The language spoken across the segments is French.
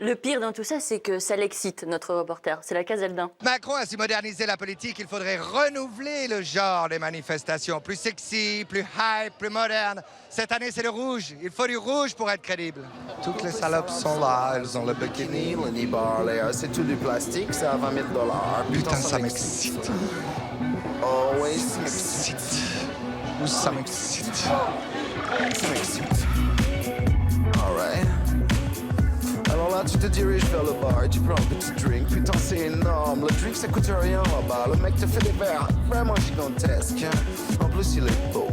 Le pire dans tout ça, c'est que ça l'excite, notre reporter. C'est la Caseldain. Macron a su moderniser la politique, il faudrait renouveler le genre des manifestations. Plus sexy, plus hype, plus moderne. Cette année, c'est le rouge. Il faut du rouge pour être crédible. Toutes les salopes sont là, elles ont le bikini. C'est tout du plastique, c'est à 20 000 $. Putain, ça m'excite. Oh oui, Ça m'excite. Ça m'excite. ça m'excite. Alright. Alors là, tu te diriges vers le bar et tu prends un petit drink. Putain, c'est énorme. Le drink, ça coûte rien là-bas. Le mec te fait des verres vraiment gigantesques. En plus, il est beau.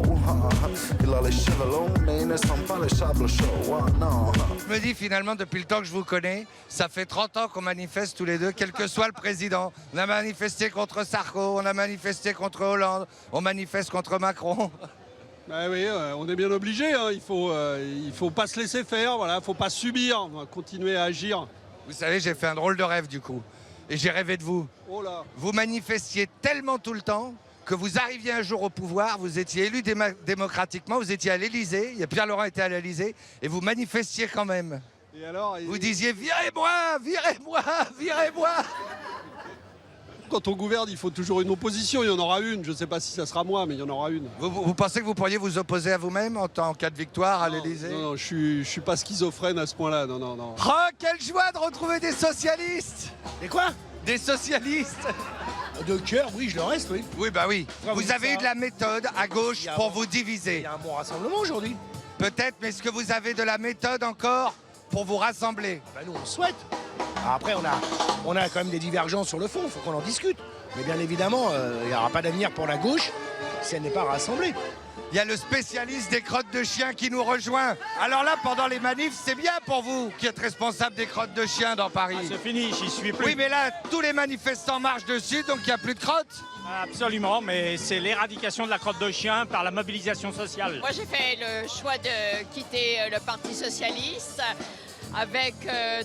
Il a les cheveux longs, mais il ne sent pas le sable chaud. Oh, non. Je me dis finalement, depuis le temps que je vous connais, ça fait 30 ans qu'on manifeste tous les deux, quel que soit le président. On a manifesté contre Sarko, on a manifesté contre Hollande, on manifeste contre Macron. Bah oui, on est bien obligé. Hein. Il faut pas se laisser faire. Voilà, faut pas subir. On va continuer à agir. Vous savez, j'ai fait un drôle de rêve du coup. Et j'ai rêvé de vous. Oh là. Vous manifestiez tellement tout le temps que vous arriviez un jour au pouvoir, vous étiez élu démocratiquement, vous étiez à l'Élysée, Pierre-Laurent était à l'Élysée, et vous manifestiez quand même. Et alors, Vous disiez « Virez-moi, virez-moi, virez-moi !» quand on gouverne, il faut toujours une opposition. Il y en aura une. Je ne sais pas si ça sera moi, mais il y en aura une. Vous pensez que vous pourriez vous opposer à vous-même en cas de victoire à l'Élysée? Non, je suis pas schizophrène à ce point-là. Non, non, non. Oh, quelle joie de retrouver des socialistes! Et quoi? Des socialistes! De cœur, oui, je le reste, oui. Oui, bah oui. Pourquoi vous Vous dites avez ça? eu de la méthode à gauche Il y a pour un- vous Il diviser. y a un bon rassemblement aujourd'hui. Peut-être, mais est-ce que vous avez de la méthode encore pour vous rassembler? Bah, nous, on le souhaite. Alors après, on a quand même des divergences sur le fond, il faut qu'on en discute. Mais bien évidemment, il n'y aura pas d'avenir pour la gauche si elle n'est pas rassemblée. Il y a le spécialiste des crottes de chien qui nous rejoint. Alors là, pendant les manifs, c'est bien pour vous qui êtes responsable des crottes de chien dans Paris. C'est fini, j'y suis plus. Oui, mais là, tous les manifestants marchent dessus, donc il n'y a plus de crottes. Absolument, mais c'est l'éradication de la crotte de chien par la mobilisation sociale. Moi, j'ai fait le choix de quitter le Parti socialiste avec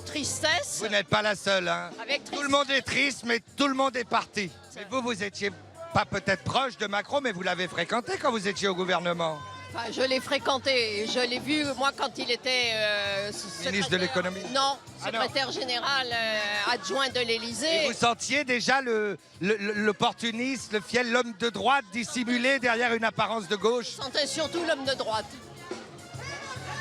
tristesse. Vous n'êtes pas la seule, hein. Avec Tout le monde est triste, mais tout le monde est parti. Mais vous étiez pas peut-être proche de Macron, mais vous l'avez fréquenté quand vous étiez au gouvernement. Enfin, je l'ai fréquenté, je l'ai vu, moi, quand il était Ministre de l'économie. Non, Ah non. secrétaire général adjoint de l'Élysée. Et vous sentiez déjà l'opportuniste, le fiel, l'homme de droite dissimulé derrière une apparence de gauche. Je sentais surtout l'homme de droite.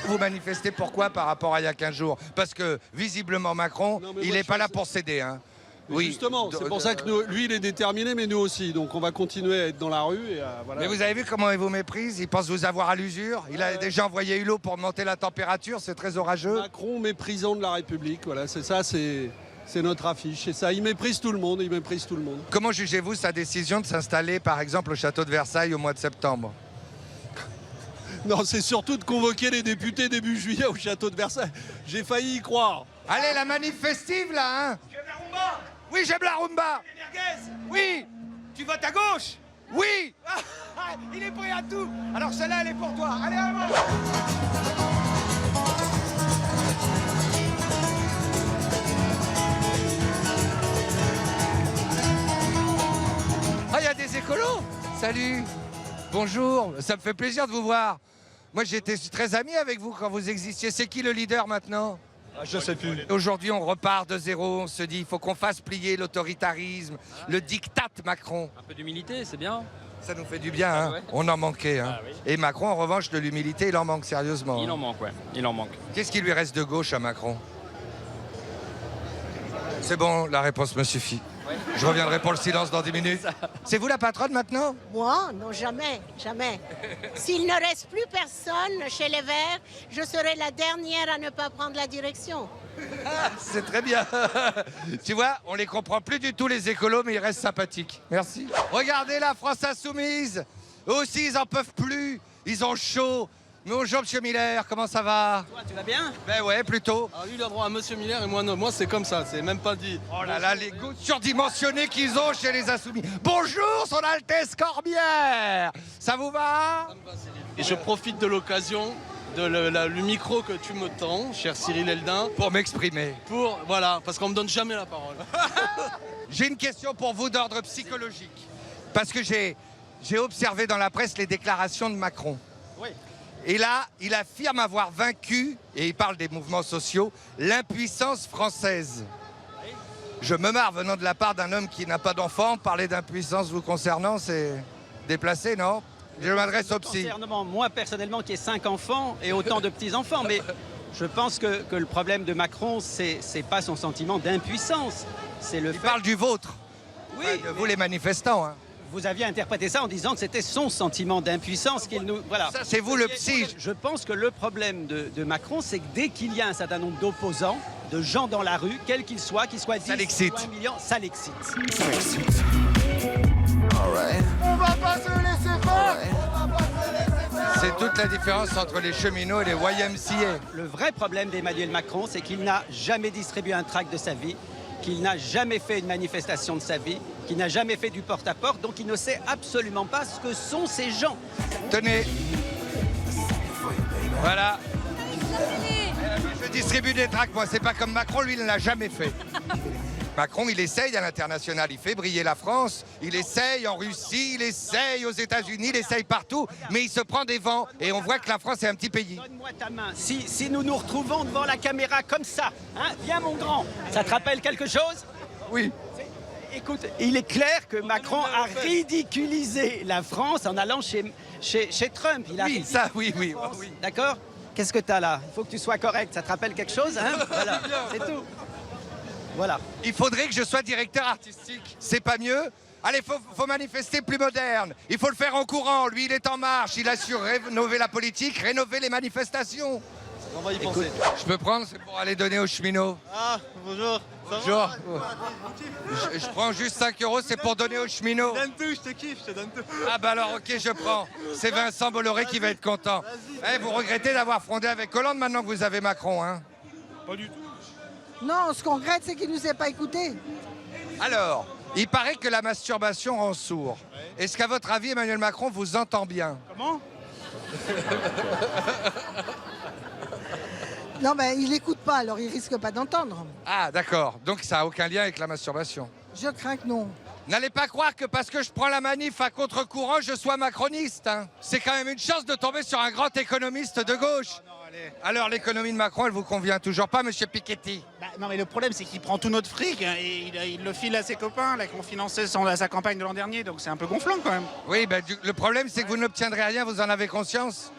Vous manifestez pourquoi par rapport à il y a 15 jours? Parce que visiblement Macron, Non, mais il moi, n'est je pas là pense- pour céder. Hein. Mais justement, c'est pour ça que lui, il est déterminé, mais nous aussi. Donc on va continuer à être dans la rue. Et voilà. Mais vous avez vu comment il vous méprise? Il pense vous avoir à l'usure. Il a déjà envoyé Hulot pour monter la température. C'est très orageux. Macron, méprisant de la République. Voilà, c'est ça, c'est notre affiche. Et ça, il méprise tout le monde, il méprise tout le monde. Comment jugez-vous sa décision de s'installer, par exemple, au château de Versailles au mois de septembre? Non, c'est surtout de convoquer les députés début juillet au château de Versailles. J'ai failli y croire. Allez, la manif festive, là, hein? Tu aimes la rumba? Oui, j'aime la rumba. Les merguez? Oui, Tu votes à gauche? oui. Il est prêt à tout. Alors celle-là, elle est pour toi. Allez, allez. Ah, il y a des écolos. Salut. Bonjour. Ça me fait plaisir de vous voir. Moi, j'étais très ami avec vous quand vous existiez. C'est qui le leader maintenant? Je sais plus. Aujourd'hui, on repart de zéro. On se dit, il faut qu'on fasse plier l'autoritarisme, le diktat Macron. Un peu d'humilité, c'est bien. Ça nous fait du bien, hein. ouais. On en manquait. Hein. Ah oui. Et Macron, en revanche, de l'humilité, il en manque sérieusement. Il en manque, ouais. Il en manque. Qu'est-ce qui lui reste de gauche à Macron? C'est bon, la réponse me suffit. Je reviendrai pour le silence dans 10 minutes. C'est vous la patronne maintenant? Moi, non, jamais, jamais. S'il ne reste plus personne chez les Verts, je serai la dernière à ne pas prendre la direction. C'est très bien. Tu vois, on les comprend plus du tout les écolos, mais ils restent sympathiques. Merci. Regardez la France insoumise. Eux aussi, ils en peuvent plus. Ils ont chaud. Bonjour, monsieur Miller, comment ça va? Toi, tu vas bien? Ben ouais, plutôt. Alors lui, il a droit à Monsieur Miller et moi non. Moi, c'est comme ça, c'est même pas dit. Oh là là, les goûts surdimensionnés qu'ils ont chez les insoumis. Bonjour, son Altesse Corbière. Ça vous va? Et je profite de l'occasion, le micro que tu me tends, cher Cyril Eldin, Pour m'exprimer. voilà, parce qu'on me donne jamais la parole. J'ai une question pour vous d'ordre psychologique. Parce que j'ai observé dans la presse les déclarations de Macron. Oui. Et là, il affirme avoir vaincu, et il parle des mouvements sociaux, l'impuissance française. Je me marre venant de la part d'un homme qui n'a pas d'enfant. Parler d'impuissance vous concernant, c'est déplacé, non? Je m'adresse au psy. Concernant moi personnellement qui ai 5 enfants et autant de petits-enfants, mais je pense que le problème de Macron, c'est pas son sentiment d'impuissance. C'est le Il parle du vôtre. Oui, de vous les manifestants. Hein. Vous aviez interprété ça en disant que c'était son sentiment d'impuissance qu'il nous... Voilà. Ça, c'est vous le psy. Je pense que le problème de Macron, c'est que dès qu'il y a un certain nombre d'opposants, de gens dans la rue, quels qu'ils soient 10 ou 1 million, ça l'excite. Ça m'excite. Alright. On va pas se laisser faire. C'est toute la différence entre les cheminots et les YMCA. Le vrai problème d'Emmanuel Macron, c'est qu'il n'a jamais distribué un tract de sa vie, qu'il n'a jamais fait une manifestation de sa vie, qu'il n'a jamais fait du porte-à-porte, donc il ne sait absolument pas ce que sont ces gens. Tenez. Voilà. Je distribue des tracts, moi, c'est pas comme Macron, lui, il ne l'a jamais fait. Macron, il essaye à l'international, il fait briller la France, il essaye en Russie, il essaye aux États-Unis, il essaye partout, mais il se prend des vents et on voit que la France est un petit pays. Donne-moi ta main. Si nous nous retrouvons devant la caméra comme ça, hein, viens mon grand, ça te rappelle quelque chose? Oui. Écoute, il est clair que Macron a ridiculisé la France en allant chez Trump. Il a Oui, ça, oui. D'accord? Qu'est-ce que t'as là? Il faut que tu sois correct. Ça te rappelle quelque chose, hein? Voilà, c'est tout. Voilà. Il faudrait que je sois directeur artistique. C'est pas mieux? Allez, faut manifester plus moderne. Il faut le faire en courant. Lui, il est en marche. Il a su rénover la politique, rénover les manifestations. On va y penser. Je peux prendre, c'est pour aller donner aux cheminots. Ah, bonjour. Bonjour. Je prends juste 5 €, c'est pour donner aux cheminots. Je donne tout, je te kiffe, je te donne tout. Ah bah alors ok, je prends. C'est Vincent Bolloré qui va être content. Eh, vous regrettez d'avoir frondé avec Hollande maintenant que vous avez Macron, hein? Pas du tout. Non, ce qu'on regrette, c'est qu'il ne nous ait pas écoutés. Alors, il paraît que la masturbation rend sourd. Est-ce qu'à votre avis, Emmanuel Macron vous entend bien? Comment? Non, ben, il n'écoute pas, alors il risque pas d'entendre. Ah d'accord, donc ça n'a aucun lien avec la masturbation. Je crains que non. N'allez pas croire que parce que je prends la manif à contre-courant, je sois macroniste. Hein. C'est quand même une chance de tomber sur un grand économiste de gauche. Alors l'économie de Macron, elle vous convient toujours pas, monsieur Piketty? Non, mais le problème, c'est qu'il prend tout notre fric hein, et il le file à ses copains là, qui ont financé sa campagne de l'an dernier, donc c'est un peu gonflant quand même. Oui, ben, le problème, c'est que vous n'obtiendrez rien, vous en avez conscience?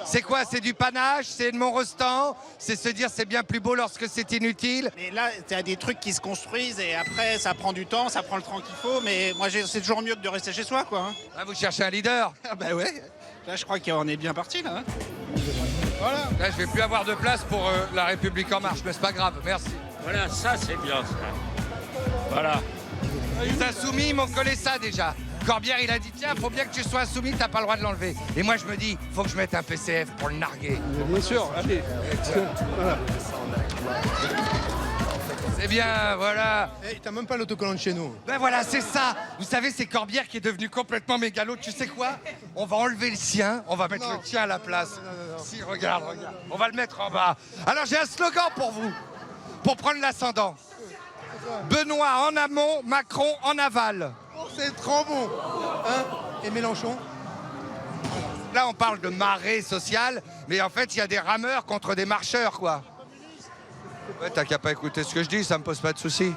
C'est quoi? C'est du panache? C'est de Mont-Rostand? C'est se dire c'est bien plus beau lorsque c'est inutile? Mais là, il y a des trucs qui se construisent et après, ça prend du temps, ça prend le temps qu'il faut, mais moi, c'est toujours mieux que de rester chez soi, quoi. Hein. Ah, vous cherchez un leader? Ah bah ouais. Là, je crois qu'on est bien parti, là. Hein. Voilà. Là, je vais plus avoir de place pour La République En Marche, mais c'est pas grave, merci. Voilà, ça c'est bien, ça. Voilà. Les insoumis m'ont collé ça déjà. Corbière, il a dit tiens, faut bien que tu sois insoumis, t'as pas le droit de l'enlever. Et moi, je me dis, faut que je mette un PCF pour le narguer. Bien sûr, allez. Voilà. C'est bien, voilà. Hey, t'as même pas l'autocollant de chez nous. Ben voilà, c'est ça. Vous savez, c'est Corbière qui est devenu complètement mégalo. Tu sais quoi? On va enlever le sien, on va mettre le tien à la place. Non. Si, regarde. On va le mettre en bas. Alors, j'ai un slogan pour vous, pour prendre l'ascendant. Benoît en amont, Macron en aval. Oh, c'est trop bon. Hein? Et Mélenchon? Là, on parle de marée sociale, mais en fait, il y a des rameurs contre des marcheurs, quoi. Ouais, t'as qu'à pas écouter ce que je dis, ça me pose pas de soucis.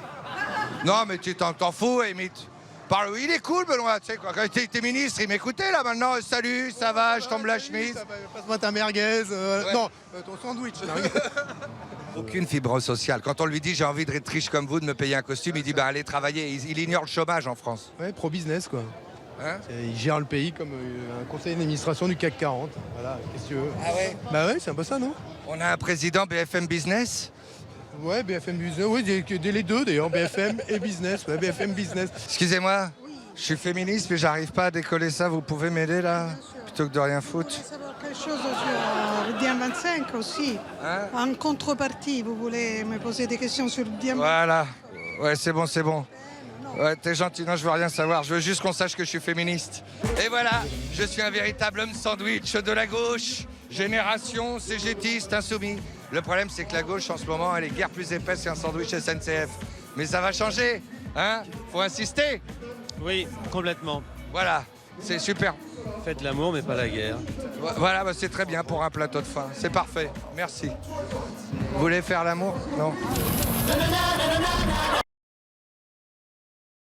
Non, mais tu t'en fous, Émite. Parle, il est cool, Benoît, tu sais quoi. Quand il était ministre, il m'écoutait, là, maintenant. Salut, ça va, je tombe la chemise. Passe-moi ta merguez. Ouais. Non, ton sandwich. Aucune fibre sociale. Quand on lui dit j'ai envie de être riche comme vous, de me payer un costume, il dit bah allez travailler. Il ignore le chômage en France. Ouais, pro-business, quoi. Hein? Il gère le pays comme un conseil d'administration du CAC 40. Voilà, qu'est-ce que tu veux? Ah ouais? Bah ouais, c'est un peu ça, non? On a un président BFM Business? Ouais, BFM Business, oui, les deux d'ailleurs, BFM et Business, ouais, BFM Business. Excusez-moi, je suis féministe mais j'arrive pas à décoller ça, vous pouvez m'aider là? Plutôt que de rien foutre. Je voulais savoir quelque chose sur le Diamant 25 aussi. Hein? En contrepartie, vous voulez me poser des questions sur le Diamant? Voilà, ouais c'est bon. Ouais, t'es gentil, non je veux rien savoir, je veux juste qu'on sache que je suis féministe. Et voilà, je suis un véritable homme sandwich de la gauche, génération, cégétiste, insoumis. Le problème c'est que la gauche en ce moment elle est guère plus épaisse qu'un sandwich SNCF. Mais ça va changer, hein? Faut insister. Oui, complètement. Voilà, c'est super. Faites l'amour, mais pas la guerre. Voilà, bah, c'est très bien pour un plateau de fin. C'est parfait. Merci. Vous voulez faire l'amour? Non.